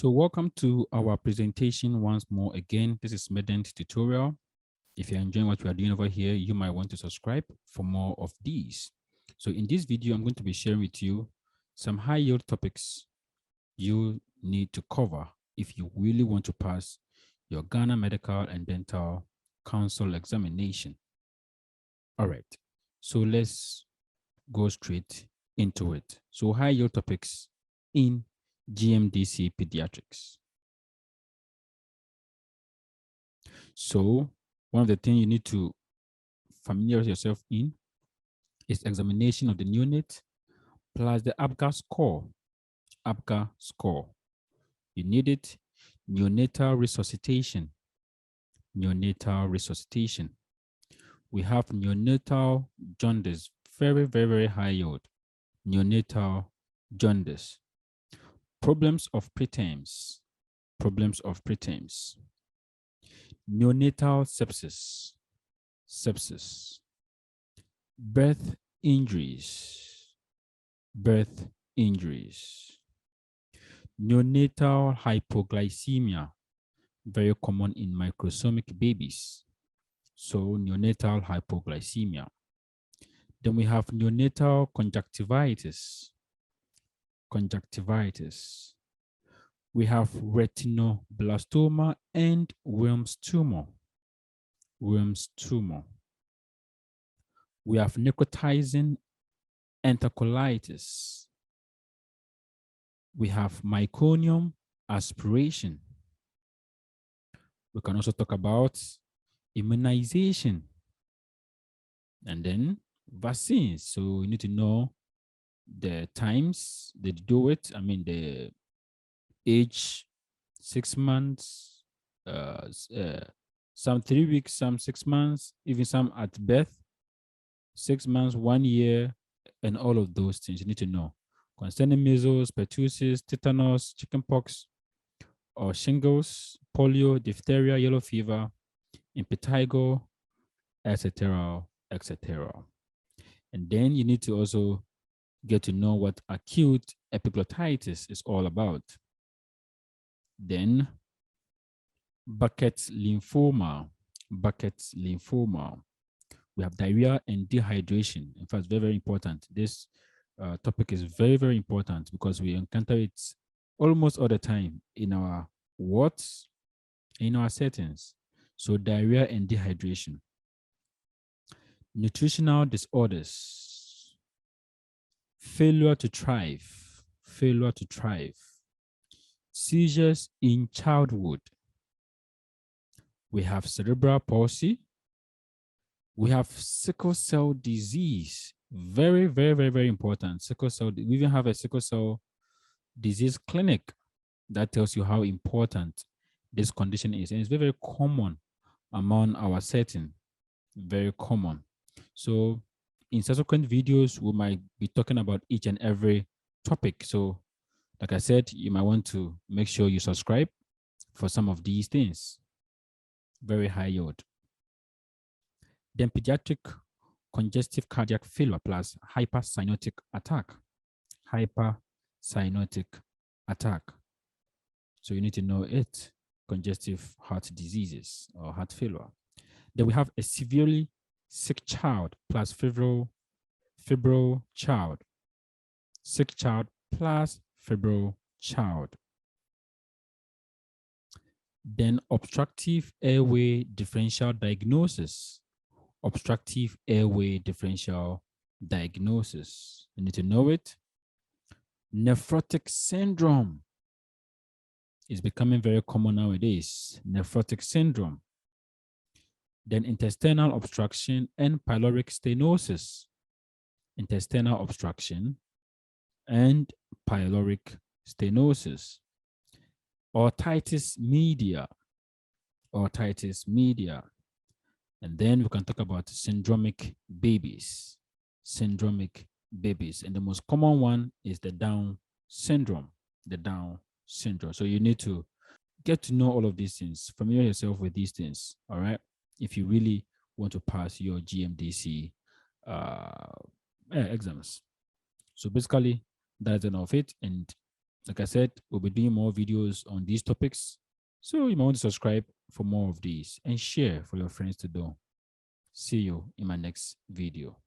So welcome to our presentation once more again. This is Medent tutorial. If you're enjoying what we are doing over here, you might want to subscribe for more of these. So in this video, I'm going to be sharing with you some high yield topics you need to cover if you really want to pass your Ghana Medical and Dental Council examination. All right, so let's go straight into it. So high yield topics in GMDC Pediatrics. So one of the things you need to familiarize yourself in is examination of the neonate plus the ABGA score. ABGA score. You need it. Neonatal resuscitation. Neonatal resuscitation. We have neonatal jaundice. Very, very, very high yield. Neonatal jaundice. Problems of preterms. Problems of preterms. Neonatal sepsis. Sepsis. Birth injuries. Birth injuries. Neonatal hypoglycemia, very common in microsomic babies. So neonatal hypoglycemia. Then we have neonatal conjunctivitis. Conjunctivitis. We have retinoblastoma and Wilms tumor. Wilms tumor. We have necrotizing enterocolitis. We have meconium aspiration. We can also talk about immunization and then vaccines. So you need to know the times they do it. I mean, the age, 6 months, some 3 weeks, some 6 months, even some at birth, 6 months, 1 year, and all of those things you need to know. Concerning measles, pertussis, tetanus, chickenpox, or shingles, polio, diphtheria, yellow fever, impetigo, etc., etc. And then you need to also get to know what acute epiglottitis is all about. Then Burkitt's lymphoma. Burkitt's lymphoma. We have diarrhea and dehydration. In fact, very, very important. This topic is very, very important because we encounter it almost all the time in our wards, in our settings. So diarrhea and dehydration. Nutritional disorders. Failure to thrive. Failure to thrive. Seizures in childhood. We have cerebral palsy. We have sickle cell disease. Very, very, very, very important. Sickle cell. We even have a sickle cell disease clinic that tells you how important this condition is. And it's very, very common among our setting. Very common. So in subsequent videos, we might be talking about each and every topic. So like I said, you might want to make sure you subscribe for some of these things. Very high yield. Then pediatric congestive cardiac failure plus hypercyanotic attack. Hypercyanotic attack. So you need to know it. Congestive heart diseases or heart failure. Then we have a severely sick child plus febrile child. Sick child plus febrile child. Then obstructive airway differential diagnosis. Obstructive airway differential diagnosis. You need to know it. Nephrotic syndrome is becoming very common nowadays. Nephrotic syndrome. Then intestinal obstruction and pyloric stenosis. Intestinal obstruction and pyloric stenosis. Otitis media. Otitis media. And then we can talk about syndromic babies. Syndromic babies. And the most common one is the Down syndrome. The Down syndrome. So you need to get to know all of these things. Familiarize yourself with these things. All right. If you really want to pass your GMDC exams. So basically, that's enough of it. And Like I said, we'll be doing more videos on these topics. So you might want to subscribe for more of these and share for your friends to do. See you in my next video.